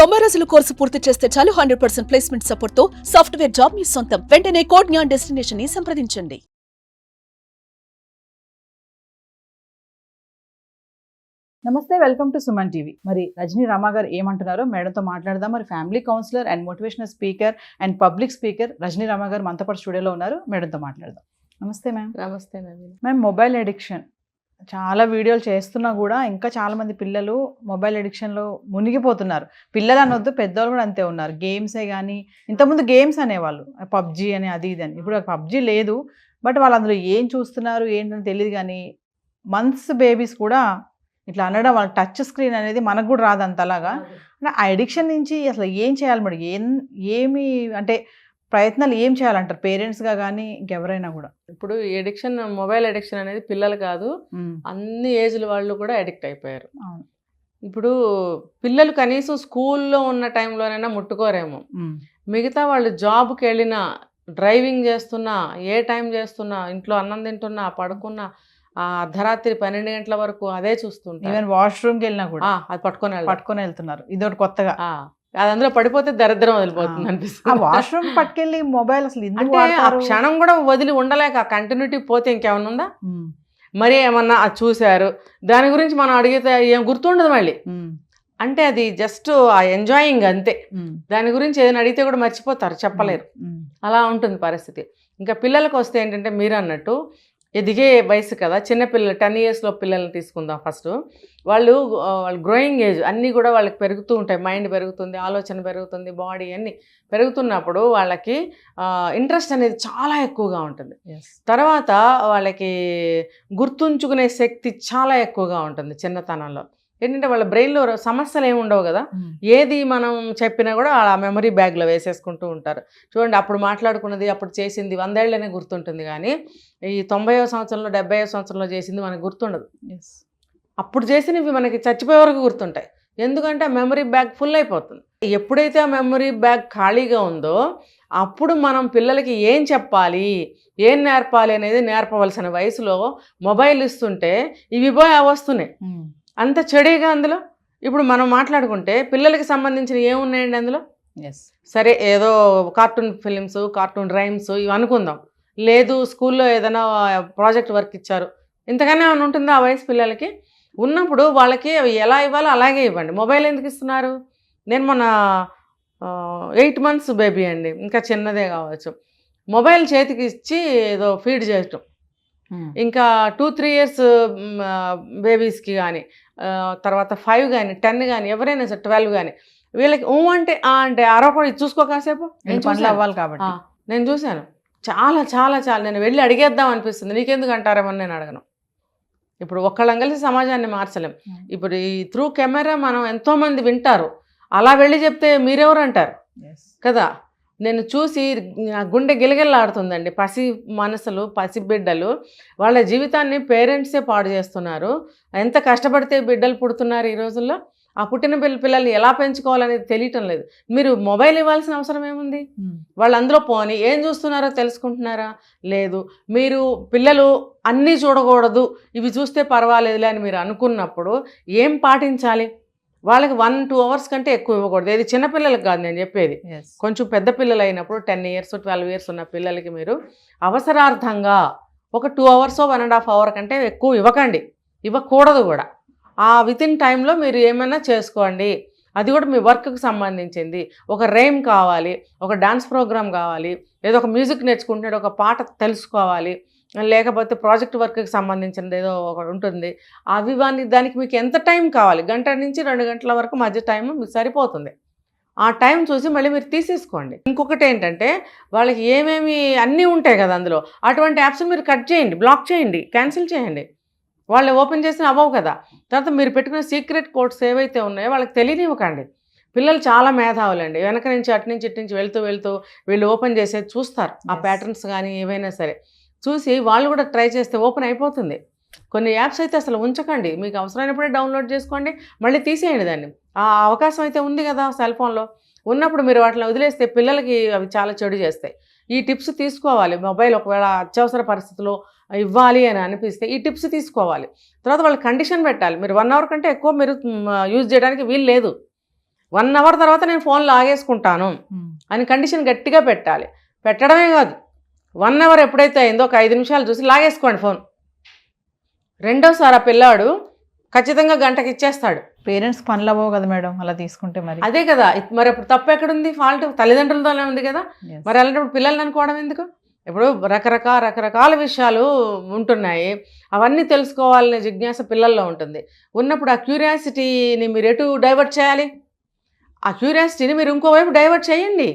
90 రోజుల కోర్సు పూర్తి చేస్తే చాలు 100% ప్లేస్మెంట్ సపోర్ట్ తో సాఫ్ట్వేర్ జాబ్ మీ సొంతం. వెంటనే కోడ్ జ్ఞాన్ డెస్టినేషన్ ని సంప్రదించండి. నమస్తే, వెల్కమ్ టు సుమన్ టీవీ. మరి రజనీ రామ గారు ఏమంటున్నారో మేడంతో మాట్లాడదాం. మరి family counsellor and motivational speaker and public speaker Rajani Rama గారు మనతో పాటు స్టూడియోలో ఉన్నారు. మేడంతో మాట్లాడదాం. నమస్తే మ్యామ్. నమస్తే నవీన్. మ్యామ్, మొబైల్ అడిక్షన్ చాలా వీడియోలు చేస్తున్నా కూడా ఇంకా చాలా మంది పిల్లలు మొబైల్ అడిక్షన్లో మునిగిపోతున్నారు. పిల్లలు అనొద్దు, పెద్దవాళ్ళు కూడా అంతే ఉన్నారు. గేమ్సే కానీ, ఇంతకుముందు గేమ్స్ అనేవాళ్ళు, పబ్జీ అని అది ఇది అని. ఇప్పుడు పబ్జీ లేదు, బట్ వాళ్ళు అందులో ఏం చూస్తున్నారు ఏంటని తెలియదు. కానీ మంత్స్ బేబీస్ కూడా ఇట్లా అనడం, వాళ్ళ టచ్ స్క్రీన్ అనేది మనకు కూడా రాదు అంతలాగా. ఆ అడిక్షన్ నుంచి అసలు ఏం చేయాలి మరి? ఏమి అంటే ప్రయత్నాలు ఏం చేయాలంటారు పేరెంట్స్గా కానీ ఇంకెవరైనా కూడా? ఇప్పుడు ఎడిక్షన్, మొబైల్ అడిక్షన్ అనేది పిల్లలు కాదు, అన్ని ఏజ్ల వాళ్ళు కూడా అడిక్ట్ అయిపోయారు. ఇప్పుడు పిల్లలు కనీసం స్కూల్లో ఉన్న టైంలోనైనా ముట్టుకోరేమో, మిగతా వాళ్ళు జాబ్కి వెళ్ళినా, డ్రైవింగ్ చేస్తున్నా, ఏ టైం చేస్తున్నా, ఇంట్లో అన్నం తింటున్నా, పడుకున్నా, అర్ధరాత్రి 12 గంటల వరకు అదే చూస్తుంటారు. ఈవెన్ వాష్రూమ్కి వెళ్ళినా కూడా అది పట్టుకొని వెళ్తున్నారు. ఇదొకటి కొత్తగా. అది అందులో పడిపోతే దరిద్రం వదిలిపోతుంది అనిపిస్తుంది. వాష్రూమ్ పట్టుకెళ్ళి మొబైల్ అసలు ఆ క్షణం కూడా వదిలి ఉండలేక కంటిన్యూటీ పోతే ఇంకేమన్నా ఉందా? మరి ఏమన్నా అది చూశారు, దాని గురించి మనం అడిగితే ఏం గుర్తుండదు మళ్ళీ. అంటే అది జస్ట్ ఆ ఎంజాయింగ్ అంతే. దాని గురించి ఏదైనా అడిగితే కూడా మర్చిపోతారు, చెప్పలేరు. అలా ఉంటుంది పరిస్థితి. ఇంకా పిల్లలకు వస్తే ఏంటంటే, మీరు అన్నట్టు ఎదిగే వయసు కదా, చిన్నపిల్లలు 10 yearsలో పిల్లల్ని తీసుకుందాం. ఫస్ట్ వాళ్ళు గ్రోయింగ్ ఏజ్ అన్నీ కూడా వాళ్ళకి పెరుగుతూ ఉంటాయి. మైండ్ పెరుగుతుంది, ఆలోచన పెరుగుతుంది, బాడీ అన్నీ పెరుగుతున్నప్పుడు వాళ్ళకి ఇంట్రెస్ట్ అనేది చాలా ఎక్కువగా ఉంటుంది. తర్వాత వాళ్ళకి గుర్తుంచుకునే శక్తి చాలా ఎక్కువగా ఉంటుంది చిన్నతనంలో. ఏంటంటే వాళ్ళ బ్రెయిన్లో సమస్యలు ఏమి ఉండవు కదా, ఏది మనం చెప్పినా కూడా ఆ మెమరీ బ్యాగ్లో వేసేసుకుంటూ ఉంటారు. చూడండి, అప్పుడు మాట్లాడుకున్నది, అప్పుడు చేసింది 100 ఏళ్ళనే గుర్తుంటుంది, కానీ ఈ 90వ సంవత్సరంలో 70వ సంవత్సరంలో చేసింది మనకు గుర్తుండదు. అప్పుడు చేసినవి మనకి చచ్చిపోయే వరకు గుర్తుంటాయి. ఎందుకంటే ఆ మెమరీ బ్యాగ్ ఫుల్ అయిపోతుంది. ఎప్పుడైతే ఆ మెమరీ బ్యాగ్ ఖాళీగా ఉందో అప్పుడు మనం పిల్లలకి ఏం చెప్పాలి, ఏం నేర్పాలి అనేది నేర్పవలసిన వయసులో మొబైల్ ఇస్తుంటే ఇవి పోయి వస్తున్నాయి. అంత చెడేగా అందులో. ఇప్పుడు మనం మాట్లాడుకుంటే పిల్లలకి సంబంధించిన ఏమున్నాయండి అందులో? సరే, ఏదో కార్టూన్ ఫిలిమ్స్, కార్టూన్ రైమ్స్ ఇవి అనుకుందాం. లేదు, స్కూల్లో ఏదైనా ప్రాజెక్ట్ వర్క్ ఇచ్చారు, ఇంతకన్నా ఏమైనా ఉంటుందా ఆ వయసు పిల్లలకి? ఉన్నప్పుడు వాళ్ళకి అవి ఎలా ఇవ్వాలో అలాగే ఇవ్వండి. మొబైల్ ఎందుకు ఇస్తున్నారు? నేను మొన్న 8 months బేబీ అండి, ఇంకా చిన్నదే కావచ్చు, మొబైల్ చేతికి ఇచ్చి ఏదో ఫీడ్ చేయటం. ఇంకా 2-3 years బేబీస్కి కానీ, తర్వాత 5 కానీ, 10 కానీ, ఎవరైనా సరే 12 కానీ, వీళ్ళకి అంటే అరవకుండా ఇది చూసుకో కాసేపు పనులు అవ్వాలి కాబట్టి. నేను చూశాను చాలా చాలా చాలా. నేను వెళ్ళి అడిగేద్దాం అనిపిస్తుంది. నీకెందుకు అంటారేమని నేను అడగను. ఇప్పుడు ఒక్కళ్ళం కలిసి సమాజాన్ని మార్చలేం. ఇప్పుడు ఈ త్రూ కెమెరా మనం ఎంతోమంది వింటారు, అలా వెళ్ళి చెప్తే మీరెవరు అంటారు కదా. నేను చూసి గుండె గిలగిల్లాడుతుందండి. పసి మనసులు, పసి బిడ్డలు, వాళ్ళ జీవితాన్ని పేరెంట్సే పాడు చేస్తున్నారు. ఎంత కష్టపడితే బిడ్డలు పుడుతున్నారు ఈ రోజుల్లో. ఆ పుట్టిన పిల్లల్ని ఎలా పెంచుకోవాలనేది తెలియటం లేదు. మీరు మొబైల్ ఇవ్వాల్సిన అవసరం ఏముంది? వాళ్ళు అందులో పోని ఏం చూస్తున్నారో తెలుసుకుంటున్నారా? లేదు. మీరు పిల్లలు అన్నీ చూడకూడదు, ఇవి చూస్తే పర్వాలేదులే అని మీరు అనుకున్నప్పుడు ఏం పాటించాలి? వాళ్ళకి 1-2 hours కంటే ఎక్కువ ఇవ్వకూడదు. ఇది చిన్నపిల్లలకు కాదు నేను చెప్పేది, కొంచెం పెద్ద పిల్లలు అయినప్పుడు 10 years 12 years ఉన్న పిల్లలకి మీరు అవసరార్థంగా ఒక 2 hours 1.5 hour కంటే ఎక్కువ ఇవ్వకండి, ఇవ్వకూడదు కూడా. ఆ వితిన్ టైంలో మీరు ఏమైనా చేసుకోండి. అది కూడా మీ వర్క్కి సంబంధించింది. ఒక రైమ్ కావాలి, ఒక డాన్స్ ప్రోగ్రామ్ కావాలి, ఏదో ఒక మ్యూజిక్ నేర్చుకుంటున్నాడు, ఒక పాట తెలుసుకోవాలి, లేకపోతే ప్రాజెక్ట్ వర్క్కి సంబంధించినది ఏదో ఒకటి ఉంటుంది. దానికి మీకు ఎంత టైం కావాలి? 1 నుంచి 2 గంటల వరకు మధ్య టైం మీకు సరిపోతుంది. ఆ టైం చూసి మళ్ళీ మీరు తీసేసుకోండి. ఇంకొకటి ఏంటంటే, వాళ్ళకి ఏమేమి అన్నీ ఉంటాయి కదా అందులో, అటువంటి యాప్స్ మీరు కట్ చేయండి, బ్లాక్ చేయండి, క్యాన్సిల్ చేయండి. వాళ్ళు ఓపెన్ చేసిన అవ్వవు కదా. తర్వాత మీరు పెట్టుకున్న సీక్రెట్ కోడ్స్ ఏవైతే ఉన్నాయో వాళ్ళకి తెలియనివ్వకండి. పిల్లలు చాలా మేధావులండి. వెనక నుంచి అటు నుంచి ఇటు నుంచి వెళ్తూ వీళ్ళు ఓపెన్ చేసేది చూస్తారు. ఆ ప్యాటర్న్స్ కానీ ఏవైనా సరే చూసి వాళ్ళు కూడా ట్రై చేస్తే ఓపెన్ అయిపోతుంది. కొన్ని యాప్స్ అయితే అసలు ఉంచకండి, మీకు అవసరమైనప్పుడే డౌన్లోడ్ చేసుకోండి, మళ్ళీ తీసేయండి దాన్ని. ఆ అవకాశం అయితే ఉంది కదా సెల్ ఫోన్లో. ఉన్నప్పుడు మీరు వాటిని వదిలేస్తే పిల్లలకి అవి చాలా చెడు చేస్తాయి. ఈ టిప్స్ తీసుకోవాలి. మొబైల్ ఒకవేళ అత్యవసర పరిస్థితుల్లో ఇవ్వాలి అని అనిపిస్తే ఈ టిప్స్ తీసుకోవాలి. తర్వాత వాళ్ళు కండిషన్ పెట్టాలి. మీరు 1 hour కంటే ఎక్కువ మీరు యూజ్ చేయడానికి వీలు లేదు. 1 అవర్ తర్వాత నేను ఫోన్ లాగేసుకుంటాను అని కండిషన్ గట్టిగా పెట్టాలి. పెట్టడమే కాదు, 1 అవర్ ఎప్పుడైతే అయిందో ఒక 5 నిమిషాలు చూసి లాగేసుకోండి ఫోన్. రెండోసారి ఆ పిల్లాడు ఖచ్చితంగా గంటకి ఇచ్చేస్తాడు. పేరెంట్స్ పనులు అవ్వవు కదా మేడం అలా తీసుకుంటే. మరి అదే కదా, మరి ఇప్పుడు తప్పు ఎక్కడుంది? ఫాల్ట్ తల్లిదండ్రులతోనే ఉంది కదా. మరి అలాంటప్పుడు పిల్లల్ని అనుకోవడం ఎందుకు? ఇప్పుడు రకరకాల విషయాలు ఉంటున్నాయి, అవన్నీ తెలుసుకోవాలనే జిజ్ఞాస పిల్లల్లో ఉంటుంది. ఉన్నప్పుడు ఆ క్యూరియాసిటీని మీరు ఎటు డైవర్ట్ చేయాలి? ఆ క్యూరియాసిటీని మీరు ఇంకోవైపు డైవర్ట్ చేయండి,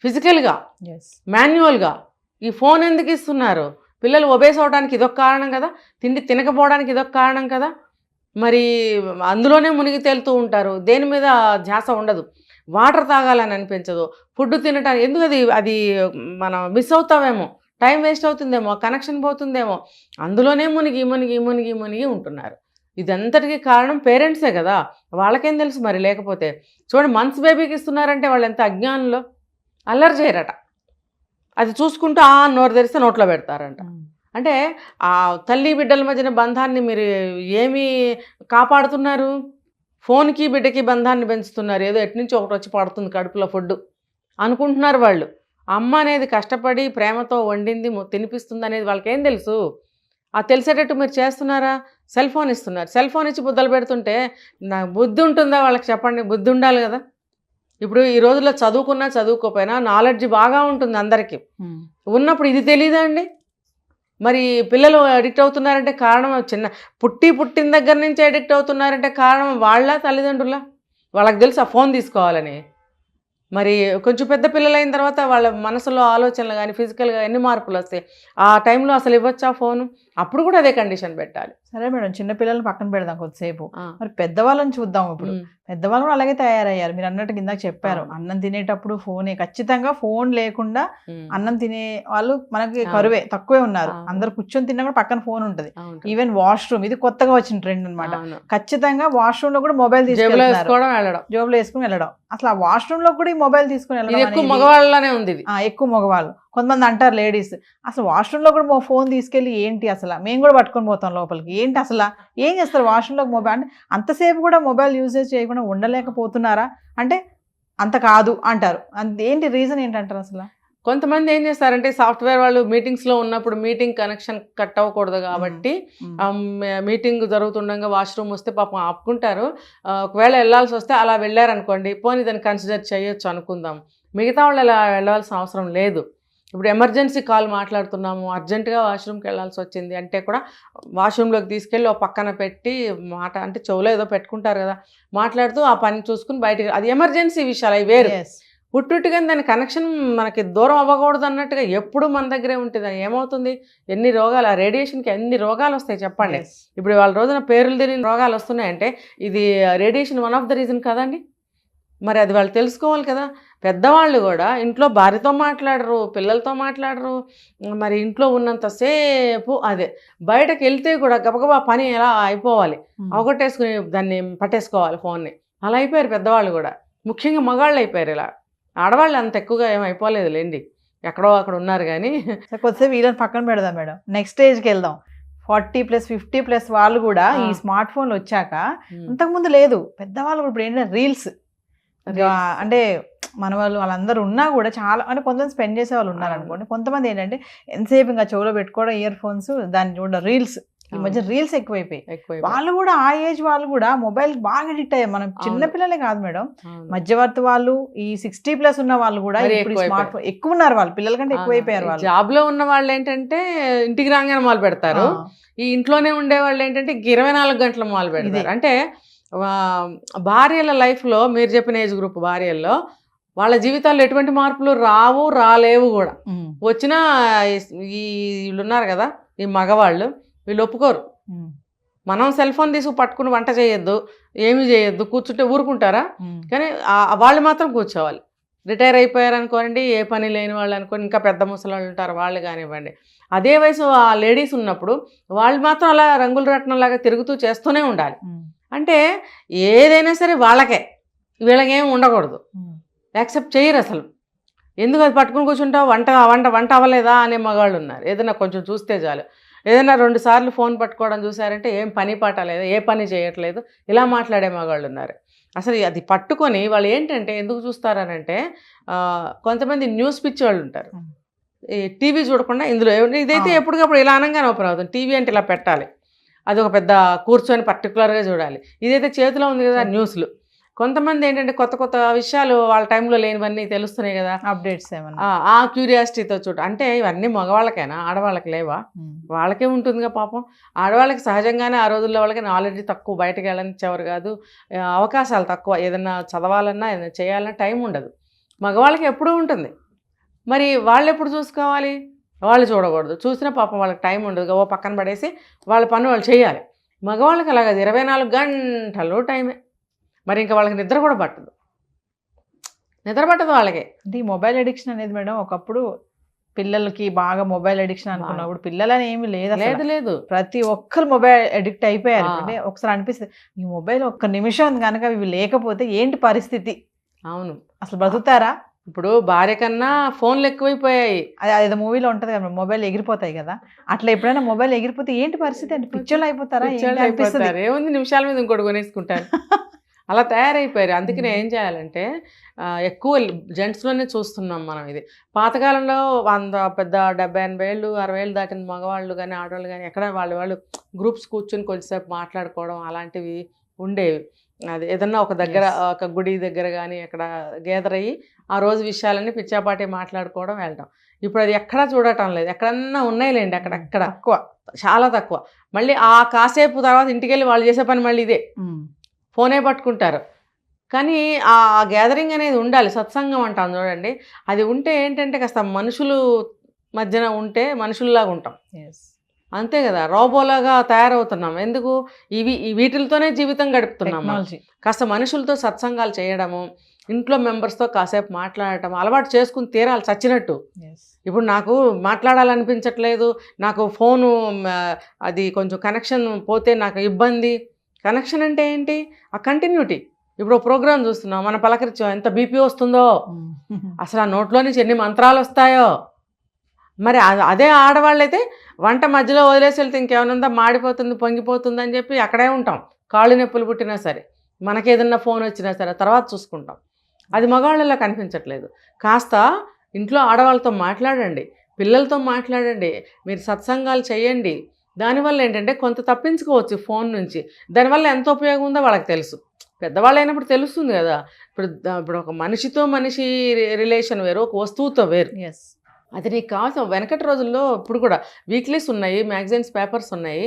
ఫిజికల్గా, మాన్యువల్గా. ఈ ఫోన్ ఎందుకు ఇస్తున్నారు? పిల్లలు ఒబేస్ అవడానికి ఇదొక కారణం కదా, తిండి తినకపోవడానికి ఇదొక కారణం కదా. మరి అందులోనే మునిగి తేలుతూ ఉంటారు, దేని మీద ధ్యాస ఉండదు. వాటర్ తాగాలని అనిపించదు, ఫుడ్ తినటానికి ఎందుకు, అది మనం మిస్ అవుతామేమో, టైం వేస్ట్ అవుతుందేమో, కనెక్షన్ పోతుందేమో, అందులోనే మునిగి ఉంటున్నారు. ఇదంతటికీ కారణం పేరెంట్సే కదా, వాళ్ళకేం తెలుసు మరి. లేకపోతే చూడండి, మంత్స్ బేబీకి ఇస్తున్నారంటే వాళ్ళు ఎంత అజ్ఞానంలో, అల్లరి చేయరట, అది చూసుకుంటూ నోరు తెరిస్తే నోట్లో పెడతారంట. అంటే ఆ తల్లి బిడ్డల మధ్యన బంధాన్ని మీరు ఏమి కాపాడుతున్నారు? ఫోన్కి బిడ్డకి బంధాన్ని పెంచుతున్నారు. ఏదో ఎట్నుంచి ఒకటి వచ్చి పడుతుంది కడుపులో ఫుడ్ అనుకుంటున్నారు వాళ్ళు. అమ్మ అనేది కష్టపడి ప్రేమతో వండింది తినిపిస్తుంది అనేది వాళ్ళకేం తెలుసు? ఆ తెలిసేటట్టు మీరు చేస్తున్నారా? సెల్ ఫోన్ ఇస్తున్నారు, సెల్ ఫోన్ ఇచ్చి బుద్ధలు పెడుతుంటే నాకు బుద్ధి ఉంటుందా వాళ్ళకి? చెప్పండి, బుద్ధి ఉండాలి కదా. ఇప్పుడు ఈ రోజుల్లో చదువుకున్నా చదువుకోపోయినా నాలెడ్జ్ బాగా ఉంటుంది అందరికీ. ఉన్నప్పుడు ఇది తెలీదా అండి? మరి పిల్లలు అడిక్ట్ అవుతున్నారంటే కారణం పుట్టిన దగ్గర నుంచి అడిక్ట్ అవుతున్నారంటే కారణం వాళ్ళ తల్లిదండ్రుల? వాళ్ళకి తెలుసు ఆ ఫోన్ తీసుకోవాలని. మరి కొంచెం పెద్ద పిల్లలైన తర్వాత వాళ్ళ మనసులో ఆలోచనలు కానీ ఫిజికల్గా ఎన్ని మార్పులు వస్తాయి? ఆ టైంలో అసలు ఇవ్వచ్చా ఫోను? అప్పుడు కూడా అదే కండిషన్ పెట్టాలి. సరే మేడం, చిన్న పిల్లల్ని పక్కన పెడదాం కొద్దిసేపు, మరి పెద్దవాళ్ళని చూద్దాం. ఇప్పుడు పెద్దవాళ్ళు కూడా అలాగే తయారయ్యారు. మీరు అన్నట్టు కిందకి చెప్పారు, అన్నం తినేటప్పుడు ఫోనే, ఖచ్చితంగా ఫోన్ లేకుండా అన్నం తినే వాళ్ళు మనకి కరువే, తక్కువే ఉన్నారు. అందరు కూర్చొని తిన్నా కూడా పక్కన ఫోన్ ఉంటుంది. ఈవెన్ వాష్రూమ్, ఇది కొత్తగా వచ్చిన ట్రెండ్ అనమాట. ఖచ్చితంగా వాష్రూమ్ లో కూడా మొబైల్ తీసుకెళ్ళడం, జోబులో వేసుకుని వెళ్ళడం. అసలు ఆ వాష్రూమ్ లో కూడా ఈ మొబైల్ తీసుకుని వెళ్ళడం ఎక్కువ మగవాళ్ళనే ఉంది. ఎక్కువ మగవాళ్ళు, కొంతమంది అంటారు లేడీస్, అసలు వాష్రూమ్ లో కూడా ఫోన్ తీసుకెళ్ళి ఏంటి అసలు, మేము కూడా పట్టుకొని పోతాం లోపలికి, ఏంటి అసలు ఏం చేస్తారు వాష్రూమ్ లో మొబైల్? అంటే అంతసేపు కూడా మొబైల్ యూసేజ్ చేయకుండా ఉండలేకపోతున్నారా అంటే అంత కాదు అంటారు. ఏంటి రీజన్ ఏంటంటారు అసలు? కొంతమంది ఏం చేస్తారంటే సాఫ్ట్వేర్ వాళ్ళు మీటింగ్స్లో ఉన్నప్పుడు మీటింగ్ కనెక్షన్ కట్ అవ్వకూడదు కాబట్టి మీటింగ్ జరుగుతుండగా వాష్రూమ్ వస్తే పాపం ఆపుకుంటారు. ఒకవేళ వెళ్ళాల్సి వస్తే అలా వెళ్ళారనుకోండి, పోనీ దాన్ని కన్సిడర్ చేయొచ్చు అనుకుందాం. మిగతా వాళ్ళు అలా వెళ్ళాల్సిన అవసరం లేదు. ఇప్పుడు ఎమర్జెన్సీ కాల్ మాట్లాడుతున్నాము, అర్జెంటుగా వాష్రూమ్కి వెళ్ళాల్సి వచ్చింది అంటే కూడా వాష్రూమ్లోకి తీసుకెళ్ళి ఒక పక్కన పెట్టి అంటే చెవులో ఏదో పెట్టుకుంటారు కదా, మాట్లాడుతూ ఆ పని చూసుకుని బయటకు, అది ఎమర్జెన్సీ విషయాలు అవి వేరు. పుట్టుట్టుగా దాని కనెక్షన్ మనకి దూరం అవ్వకూడదు అన్నట్టుగా ఎప్పుడు మన దగ్గరే ఉంటుంది. ఏమవుతుంది? ఎన్ని రోగాలు, ఆ రేడియేషన్కి ఎన్ని రోగాలు వస్తాయి చెప్పండి. ఇప్పుడు వాళ్ళ రోజున పేర్లు తెలియని రోగాలు వస్తున్నాయంటే ఇది radiation one of the reason కదండి. మరి అది వాళ్ళు తెలుసుకోవాలి కదా. పెద్దవాళ్ళు కూడా ఇంట్లో భార్యతో మాట్లాడరు, పిల్లలతో మాట్లాడరు. మరి ఇంట్లో ఉన్నంతసేపు అదే, బయటకు వెళ్తే కూడా గబగబా పని ఎలా అయిపోవాలి, అవగొట్టేసుకుని దాన్ని పట్టేసుకోవాలి ఫోన్ని. అలా అయిపోయారు పెద్దవాళ్ళు కూడా, ముఖ్యంగా మగాళ్ళు అయిపోయారు. ఇలా ఆడవాళ్ళు అంత ఎక్కువగా ఏమైపోలేదు లేండి, ఎక్కడో అక్కడ ఉన్నారు. కానీ కొద్దిసేపు వీళ్ళని పక్కన పెడదాం మేడం, నెక్స్ట్ స్టేజ్కి వెళ్దాం. 40+, 50+ వాళ్ళు కూడా ఈ స్మార్ట్ ఫోన్లు వచ్చాక, అంతకుముందు లేదు పెద్దవాళ్ళు ఇప్పుడు ఏంటంటే రీల్స్, అంటే మన వాళ్ళందరూ ఉన్నా కూడా చాలా, అంటే కొంతమంది స్పెండ్ చేసే వాళ్ళు ఉన్నారు అనుకోండి. కొంతమంది ఏంటంటే ఎంతసేపు ఇంకా చెవులో పెట్టుకోవడం ఇయర్ ఫోన్స్, దాన్ని చూడ రీల్స్. ఈ మధ్య రీల్స్ ఎక్కువైపోయి వాళ్ళు కూడా, ఆ ఏజ్ వాళ్ళు కూడా మొబైల్ బాగా అడిక్ట్ అయ్యారు. మనం చిన్నపిల్లలే కాదు మేడం, మధ్యవర్తి వాళ్ళు, ఈ 60+ ఉన్న వాళ్ళు కూడా ఇప్పుడు స్మార్ట్ ఫోన్ ఎక్కువ ఉన్నారు. వాళ్ళు పిల్లల కంటే ఎక్కువైపోయారు. వాళ్ళు జాబ్ లో ఉన్న వాళ్ళు ఏంటంటే ఇంటికి రాగానే మొదలు పెడతారు, ఈ ఇంట్లోనే ఉండే వాళ్ళు ఏంటంటే 24 గంటల మొదలు పెడతారు. అంటే భార్యల లైఫ్లో, మీరు చెప్పిన ఏజ్ గ్రూప్ భార్యల్లో, వాళ్ళ జీవితాల్లో ఎటువంటి మార్పులు రాలేవు కూడా. వచ్చినా వీళ్ళు ఉన్నారు కదా, ఈ మగవాళ్ళు, వీళ్ళు ఒప్పుకోరు. మనం సెల్ ఫోన్ తీసుకు పట్టుకుని వంట చేయొద్దు, ఏమి చేయొద్దు, కూర్చుంటే ఊరుకుంటారా? కానీ వాళ్ళు మాత్రం కూర్చోవాలి. రిటైర్ అయిపోయారు అనుకోండి, ఏ పని లేని వాళ్ళు అనుకోండి, ఇంకా పెద్ద ముసలి వాళ్ళు ఉంటారు, వాళ్ళు కానివ్వండి. అదే వయసు ఆ లేడీస్ ఉన్నప్పుడు వాళ్ళు మాత్రం అలా రంగుల రత్నంలాగా తిరుగుతూ చేస్తూనే ఉండాలి. అంటే ఏదైనా సరే వాళ్ళకే, వీళ్ళకేం ఉండకూడదు, యాక్సెప్ట్ చేయరు అసలు. ఎందుకు అది పట్టుకుని కూర్చుంటావు, వంట అవ్వలేదా అనే మగవాళ్ళు ఉన్నారు. ఏదైనా కొంచెం చూస్తే చాలు, ఏదైనా 2 సార్లు ఫోన్ పట్టుకోవడం చూసారంటే ఏం పని పాట లేదు, ఏ పని చేయట్లేదు, ఇలా మాట్లాడే మగవాళ్ళు ఉన్నారు. అసలు అది పట్టుకొని వాళ్ళు ఏంటంటే ఎందుకు చూస్తారనంటే కొంతమంది న్యూస్ పిచ్చి వాళ్ళు ఉంటారు. ఈ టీవీ చూడకుండా ఇందులో ఇదైతే ఎప్పటికప్పుడు ఇలా అనగానే ఓపెన్ అవుతుంది. టీవీ అంటే ఇలా పెట్టాలి, అది ఒక పెద్ద కూర్చొని పర్టికులర్గా చూడాలి. ఇదైతే చేతిలో ఉంది కదా న్యూస్లు. కొంతమంది ఏంటంటే కొత్త కొత్త విషయాలు వాళ్ళ టైంలో లేనివన్నీ తెలుస్తున్నాయి కదా, అప్డేట్స్ ఏమన్నా ఆ క్యూరియాసిటీతో అంటే ఇవన్నీ మగవాళ్ళకైనా ఆడవాళ్ళకి లేవా? వాళ్ళకే ఉంటుందిగా పాపం. ఆడవాళ్ళకి సహజంగానే ఆ రోజుల్లో వాళ్ళకి నాలెడ్జ్ తక్కువ, బయటకు వెళ్ళనిచ్చేవారు కాదు, అవకాశాలు తక్కువ, ఏదైనా చదవాలన్నా ఏదైనా చేయాలన్నా టైం ఉండదు. మగవాళ్ళకి ఎప్పుడూ ఉంటుంది. మరి వాళ్ళు ఎప్పుడు చూసుకోవాలి? వాళ్ళు చూడకూడదు. చూసినా పాపం వాళ్ళకి టైం ఉండదు, ఓ పక్కన పడేసి వాళ్ళ పని వాళ్ళు చేయాలి. మగవాళ్ళకి అలాగ 24 గంటలు టైమే. మరి ఇంకా వాళ్ళకి నిద్ర కూడా పట్టదు, నిద్ర పట్టదు వాళ్ళకి. అంటే ఈ మొబైల్ అడిక్షన్ అనేది మేడం ఒకప్పుడు పిల్లలకి బాగా మొబైల్ అడిక్షన్ అనుకున్నప్పుడు పిల్లలని ఏమి లేదు లేదు, ప్రతి ఒక్కరు మొబైల్ అడిక్ట్ అయిపోయారు. అంటే ఒకసారి అనిపిస్తుంది ఈ మొబైల్ ఒక్క నిమిషం కనుక ఇవి లేకపోతే ఏంటి పరిస్థితి, అవును అసలు బతుకుతారా? ఇప్పుడు భార్య కన్నా ఫోన్లు ఎక్కువైపోయాయి. అదేదో మూవీలో ఉంటుంది కదా, మొబైల్ ఎగిరిపోతాయి కదా, అట్లా ఎప్పుడైనా మొబైల్ ఎగిరిపోతే ఏంటి పరిస్థితి అంటే పిచ్చోళ్ళు అయిపోతారా? ఏముంది, నిమిషాల మీద ఇంకోటి కొనేసుకుంటారు, అలా తయారైపోయారు. అందుకనే ఏం చేయాలంటే ఎక్కువ జెంట్స్లోనే చూస్తున్నాం మనం. ఇది పాతకాలంలో 100 పెద్ద 70-80 ఏళ్ళు 60 ఏళ్ళు దాటిన మగవాళ్ళు కానీ ఆడవాళ్ళు కానీ ఎక్కడ వాళ్ళు గ్రూప్స్ కూర్చొని కొంచెంసేపు మాట్లాడుకోవడం అలాంటివి ఉండేవి. అది ఏదన్నా ఒక దగ్గర ఒక గుడి దగ్గర కానీ ఎక్కడ గ్యాదర్ అయ్యి ఆ రోజు విషయాలన్నీ పిచ్చాపాటి మాట్లాడుకోవడం వెళ్ళడం. ఇప్పుడు అది ఎక్కడా చూడటం లేదు. ఎక్కడన్నా ఉన్నాయిలేండి, అక్కడక్కడ తక్కువ, చాలా తక్కువ. మళ్ళీ ఆ కాసేపు తర్వాత ఇంటికి వెళ్ళి వాళ్ళు చేసే పని మళ్ళీ ఇదే, ఫోనే పట్టుకుంటారు. కానీ ఆ గ్యాదరింగ్ అనేది ఉండాలి, సత్సంగం అంటాం చూడండి. అది ఉంటే ఏంటంటే కాస్త మనుషులు మధ్యన ఉంటే మనుషుల్లాగా ఉంటాం, అంతే కదా. రోబోలాగా తయారవుతున్నాం. ఎందుకు? వీటితోనే జీవితం గడుపుతున్నాం. కాస్త మనుషులతో సత్సంగాలు చేయడము, ఇంట్లో మెంబర్స్తో కాసేపు మాట్లాడటం అలవాటు చేసుకుని తీరాలి చచ్చినట్టు. ఇప్పుడు నాకు మాట్లాడాలనిపించట్లేదు, నాకు ఫోను అది కొంచెం కనెక్షన్ పోతే నాకు ఇబ్బంది. కనెక్షన్ అంటే ఏంటి? ఆ కంటిన్యూటీ. ఇప్పుడు ప్రోగ్రామ్ చూస్తున్నాం, మన పలకరించాం, ఎంత బీపీ వస్తుందో, అసలు ఆ నోట్లో నుంచి ఎన్ని మంత్రాలు వస్తాయో. మరి అదే ఆడవాళ్ళైతే వంట మధ్యలో వదిలేసి వెళ్తే ఇంకేమైనా మాడిపోతుంది పొంగిపోతుంది అని చెప్పి అక్కడే ఉంటాం. కాళ్ళు నొప్పులు పుట్టినా సరే, మనకేదన్నా ఫోన్ వచ్చినా సరే తర్వాత చూసుకుంటాం. అది మగవాళ్ళలో కనిపించట్లేదు. కాస్త ఇంట్లో ఆడవాళ్ళతో మాట్లాడండి, పిల్లలతో మాట్లాడండి, మీరు సత్సంగాలు చేయండి. దానివల్ల ఏంటంటే కొంత తప్పించుకోవచ్చు ఫోన్ నుంచి. దానివల్ల ఎంత ఉపయోగం ఉందో వాళ్ళకి తెలుసు. పెద్దవాళ్ళు అయినప్పుడు తెలుస్తుంది కదా. ఇప్పుడు ఒక మనిషితో మనిషి రిలేషన్ వేరు, ఒక వస్తువుతో వేరు. అది నీకు కావాల్సిన వెనకటి రోజుల్లో ఇప్పుడు కూడా వీక్లీస్ ఉన్నాయి, మ్యాగజైన్స్, పేపర్స్ ఉన్నాయి,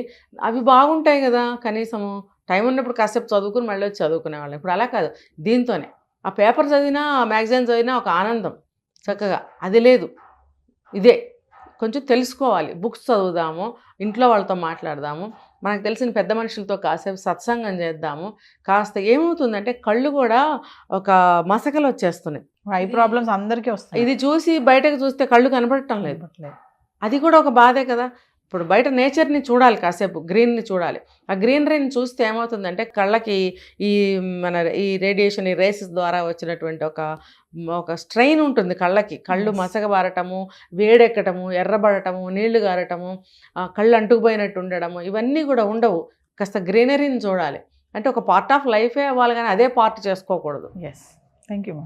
అవి బాగుంటాయి కదా. కనీసము టైం ఉన్నప్పుడు కాసేపు చదువుకుని మళ్ళీ వచ్చి చదువుకునేవాళ్ళం. ఇప్పుడు అలా కాదు, దీంతోనే ఆ పేపర్ చదివినా ఆ మ్యాగజైన్ చదివినా ఒక ఆనందం చక్కగా. అది లేదు. ఇదే కొంచెం తెలుసుకోవాలి. బుక్స్ చదువుదాము, ఇంట్లో వాళ్ళతో మాట్లాడదాము, మనకు తెలిసిన పెద్ద మనుషులతో కాసేపు సత్సంగం చేద్దాము. కాస్త ఏమవుతుందంటే కళ్ళు కూడా ఒక మసకలు వచ్చేస్తున్నాయి, ఐ ప్రాబ్లమ్స్ అందరికీ వస్తాయి. ఇది చూసి బయటకు చూస్తే కళ్ళు కనపడటం లేదు, అది కూడా ఒక బాధే కదా. ఇప్పుడు బయట నేచర్ని చూడాలి, కాసేపు గ్రీన్ని చూడాలి. ఆ గ్రీనరీని చూస్తే ఏమవుతుందంటే కళ్ళకి ఈ రేడియేషన్, ఈ రేసెస్ ద్వారా వచ్చినటువంటి ఒక స్ట్రెయిన్ ఉంటుంది కళ్ళకి. కళ్ళు మసకబారటము, వేడెక్కటము, ఎర్రబడటము, నీళ్లు గారటము, కళ్ళు అంటుకుపోయినట్టు ఉండడము, ఇవన్నీ కూడా ఉండవు. కాస్త గ్రీనరీని చూడాలి. అంటే ఒక పార్ట్ ఆఫ్ లైఫే అవ్వాలి కానీ అదే పార్ట్ చేసుకోకూడదు. Thank you.